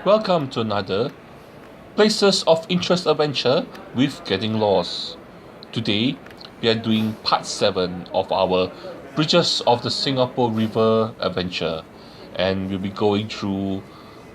Welcome to another Places of Interest adventure with Getting Lost. Today we are doing part 7 of our Bridges of the Singapore River adventure, and we'll be going through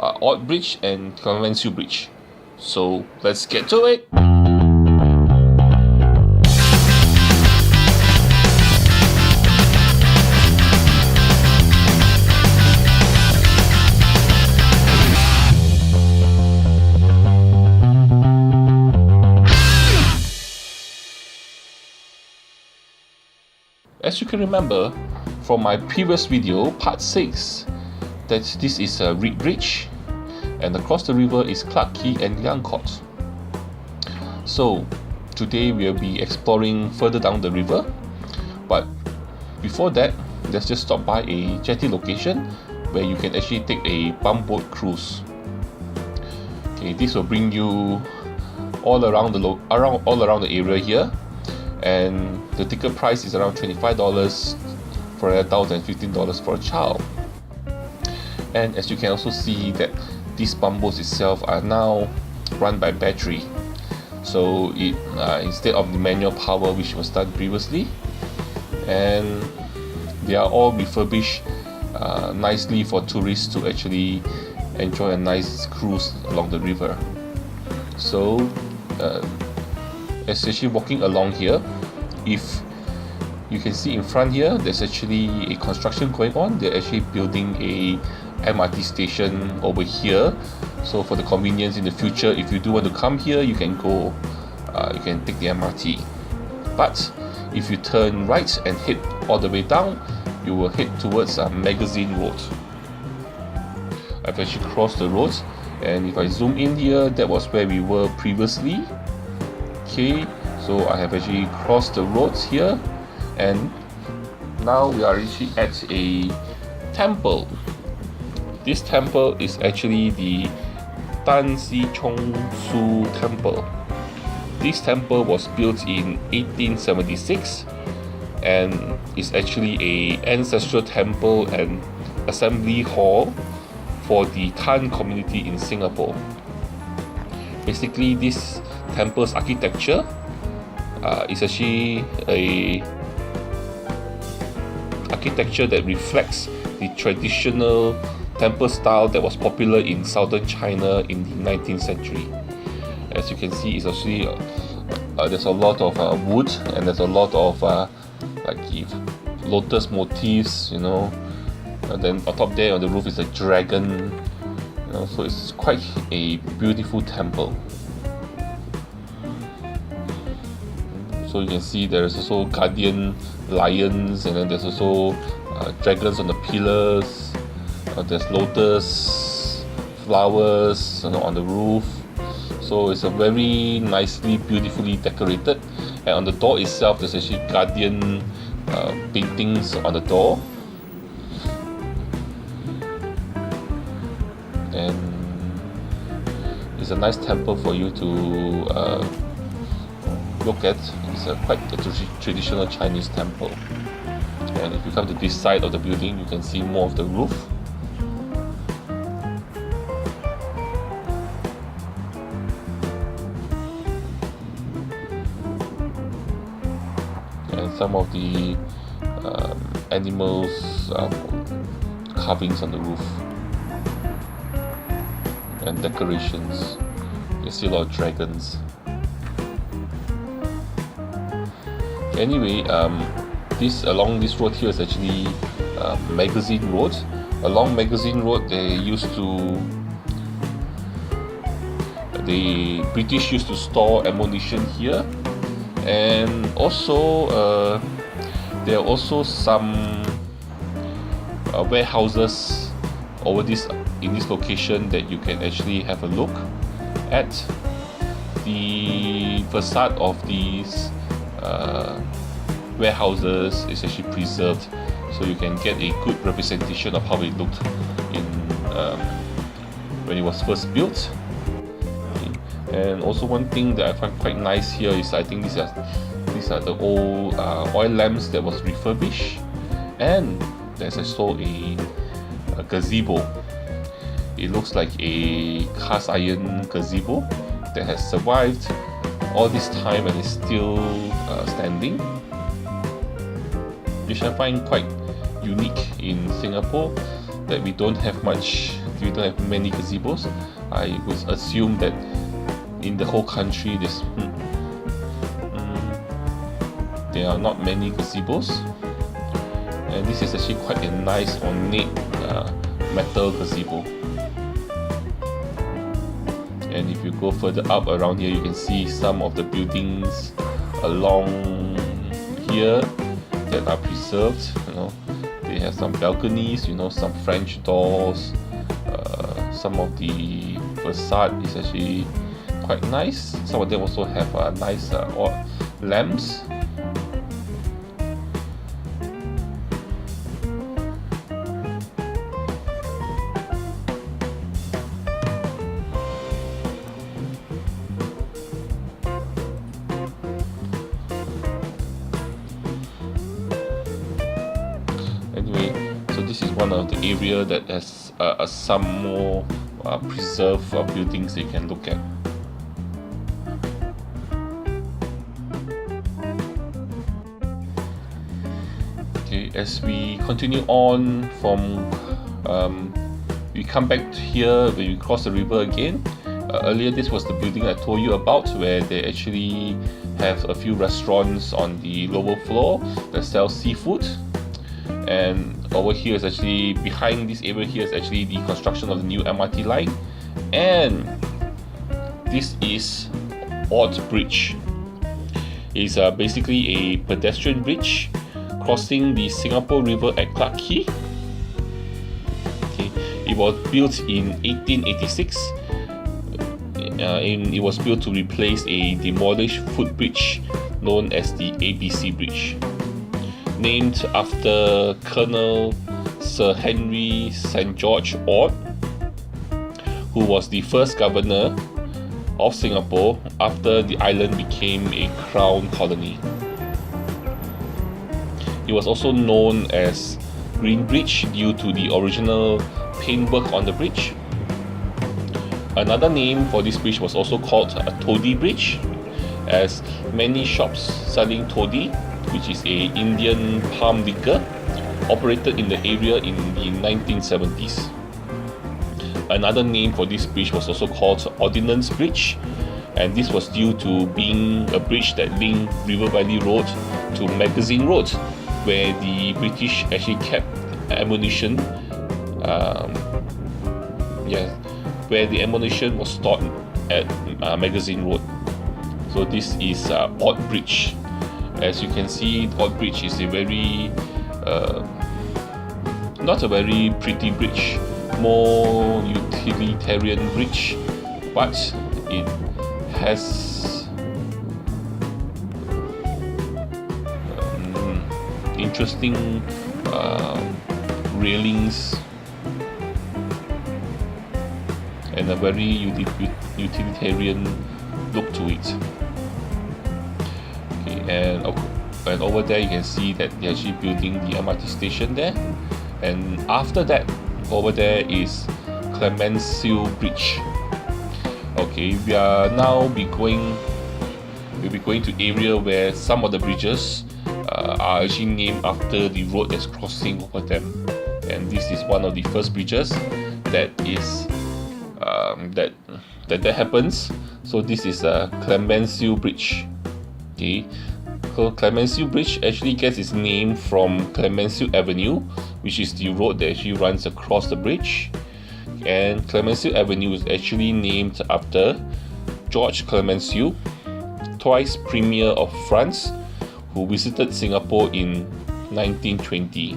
Ord Bridge and Clemenceau Bridge. So let's get to it! As you can remember from my previous video, part 6, that this is a Ord Bridge, and across the river is Clarke, Quay and Liang. So today we'll be exploring further down the river, but before that, let's just stop by a jetty location where you can actually take a bumboat cruise. Okay, this will bring you all around the area here, and the ticket price is around $25 for an adult and $15 for a child. And as you can also see that these bumboats itself are now run by battery, so it instead of the manual power which was done previously, and they are all refurbished nicely for tourists to actually enjoy a nice cruise along the river. So especially walking along here, if you can see in front here, there's actually a construction going on. They're actually building a MRT station over here, so for the convenience in the future, if you do want to come here, you can go, you can take the MRT. But if you turn right and head all the way down, you will head towards Magazine Road. I've actually crossed the road, and if I zoom in here, that was where we were previously. Okay, so I have actually crossed the roads here, and now we are actually at a temple. This temple is actually the Tan Si Chong Su Temple. This temple was built in 1876 and is actually an ancestral temple and assembly hall for the Tan community in Singapore. Basically, this temple's architecture is actually a architecture that reflects the traditional temple style that was popular in southern China in the 19th century. As you can see, it's actually there's a lot of wood, and there's a lot of like lotus motifs, you know. And then on top there on the roof is a dragon, you know, so it's quite a beautiful temple. So you can see there's also guardian lions, and then there's also dragons on the pillars. There's lotus flowers, you know, on the roof. So it's a very nicely, beautifully decorated. And on the door itself, there's actually guardian paintings on the door. And it's a nice temple for you to look at. It's quite a traditional Chinese temple, and if you come to this side of the building, you can see more of the roof. And some of the animals carvings on the roof and decorations. You see a lot of dragons. Anyway, along this road here is actually Magazine Road. Along Magazine Road, the British used to store ammunition here, and also there are also some warehouses in this location that you can actually have a look at. The facade of these warehouses is actually preserved, so you can get a good representation of how it looked in when it was first built. And also one thing that I find quite nice here is, I think these are the old oil lamps that was refurbished, and there's also a gazebo. It looks like a cast iron gazebo that has survived all this time and is still standing, which I find quite unique in Singapore, that we don't have many gazebos. I would assume that in the whole country there are not many gazebos, and this is actually quite a nice ornate metal gazebo. And if you go further up around here, you can see some of the buildings along here that are preserved. They have some balconies, some French doors. Some of the facade is actually quite nice. Some of them also have nice lamps. This is one of the area that has some more preserved buildings you can look at. Okay, as we continue on from, we come back here when we cross the river again. Earlier, this was the building I told you about, where they actually have a few restaurants on the lower floor that sell seafood. And over here is actually, behind this area here is actually the construction of the new MRT line. And this is Ord Bridge. It's basically a pedestrian bridge crossing the Singapore River at Clarke. Okay. It was built in 1886. And it was built to replace a demolished footbridge known as the ABC Bridge, named after Colonel Sir Henry St. George Ord, who was the first governor of Singapore after the island became a crown colony. It was also known as Green Bridge due to the original paintwork on the bridge. Another name for this bridge was also called Toddy Bridge, as many shops selling toddy, which is a Indian palm liquor, operated in the area in the 1970s. Another name for this bridge was also called Ordnance Bridge, and this was due to being a bridge that linked River Valley Road to Magazine Road, where the British actually kept ammunition. Where the ammunition was stored at Magazine Road. So this is Ord Bridge. As you can see, Ord Bridge is a very not a very pretty bridge, more utilitarian bridge, but it has interesting railings and a very utilitarian look to it. Okay, and over there you can see that they're actually building the MRT station there. And after that, over there is Clemenceau Bridge. Okay, we'll be going to area where some of the bridges are actually named after the road that's crossing over them. And this is one of the first bridges that is that happens. So this is a Clemenceau Bridge. Okay, so Clemenceau Bridge actually gets its name from Clemenceau Avenue, which is the road that actually runs across the bridge. And Clemenceau Avenue is actually named after George Clemenceau, twice Premier of France, who visited Singapore in 1920.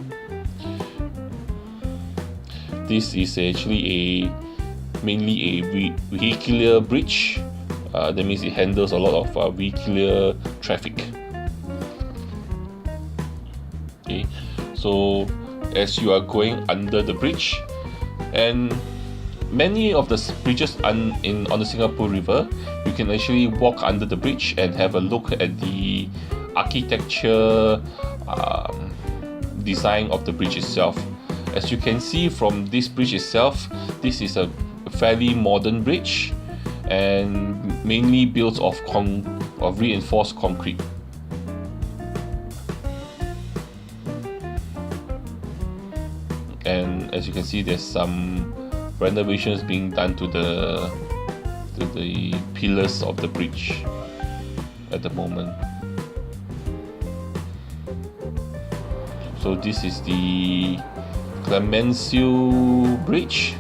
This is actually mainly a vehicular bridge. That means it handles a lot of vehicular traffic. Okay, so as you are going under the bridge, and many of the bridges on the Singapore River, you can actually walk under the bridge and have a look at the architecture design of the bridge itself. As you can see from this bridge itself, this is a fairly modern bridge and mainly built of reinforced concrete. And as you can see, there's some renovations being done to the pillars of the bridge at the moment. So this is the Clemenceau Bridge.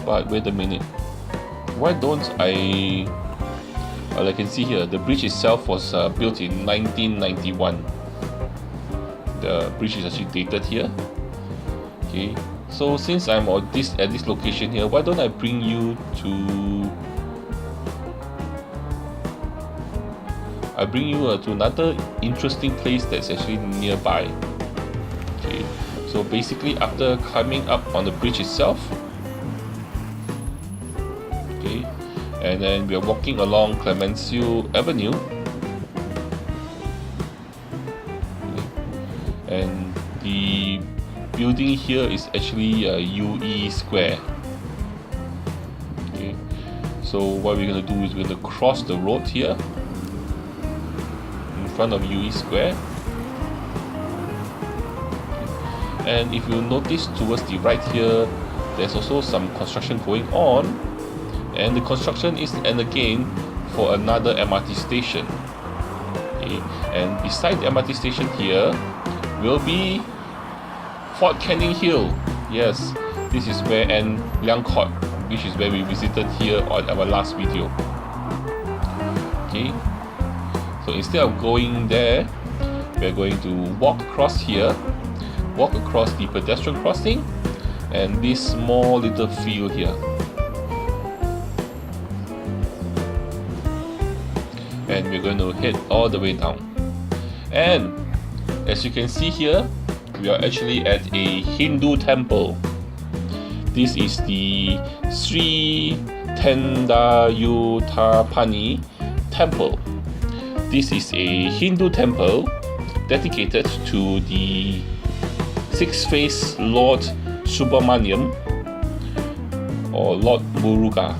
But wait a minute, why don't I... Well, I can see here, the bridge itself was built in 1991. The bridge is actually dated here. Okay, so since I'm at this location here, why don't I bring you to... to another interesting place that's actually nearby. Okay, so basically after climbing up on the bridge itself, okay, and then we are walking along Clemenceau Avenue, okay, and the building here is actually UE Square. Okay, so what we're going to do is we're going to cross the road here in front of UE Square, okay. And if you notice towards the right here, there's also some construction going on, and the construction is again for another MRT station. Okay, and beside the MRT station here will be Fort Canning Hill. Yes, this is where Liang Court, which is where we visited here on our last video. Okay, so instead of going there, we're going to walk across here, walk across the pedestrian crossing and this small little field here. And we're going to head all the way down. And as you can see here, we are actually at a Hindu temple. This is the Sri Thendayuthapani temple. This is a Hindu temple dedicated to the six-faced Lord Subramaniam, or Lord Murugu,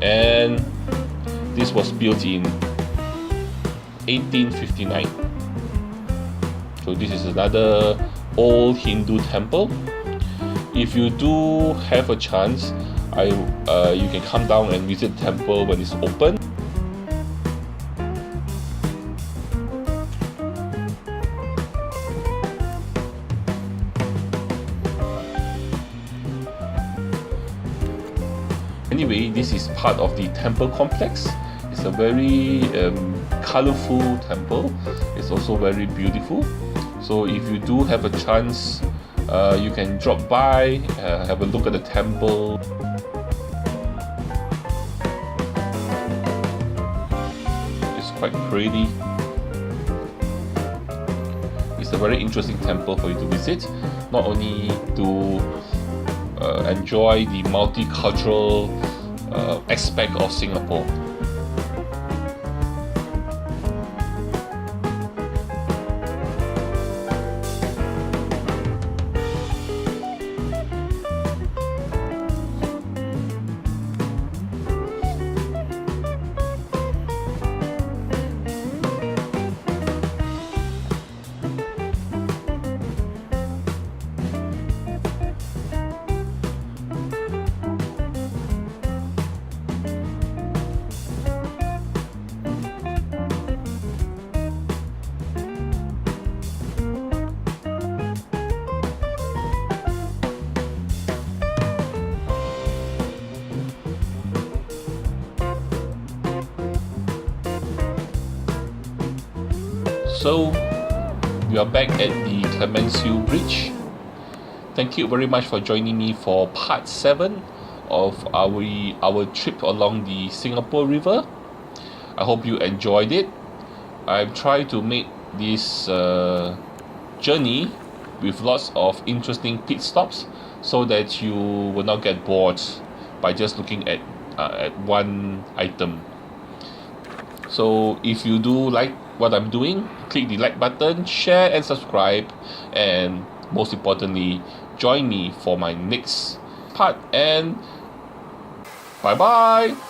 and this was built in 1859. So this is another old Hindu temple. If you do have a chance, you can come down and visit the temple when it's open. Anyway, this is part of the temple complex. It's a very colorful temple. It's also very beautiful. So if you do have a chance, you can drop by, have a look at the temple. It's quite pretty. It's a very interesting temple for you to visit, not only to enjoy the multicultural aspect of Singapore. So we are back at the Clemenceau Bridge. Thank you very much for joining me for part 7 of our trip along the Singapore River. I hope you enjoyed it. I've tried to make this journey with lots of interesting pit stops so that you will not get bored by just looking at at one item. So if you do like what I'm doing, click the like button, share and subscribe, and most importantly, join me for my next part, and bye bye.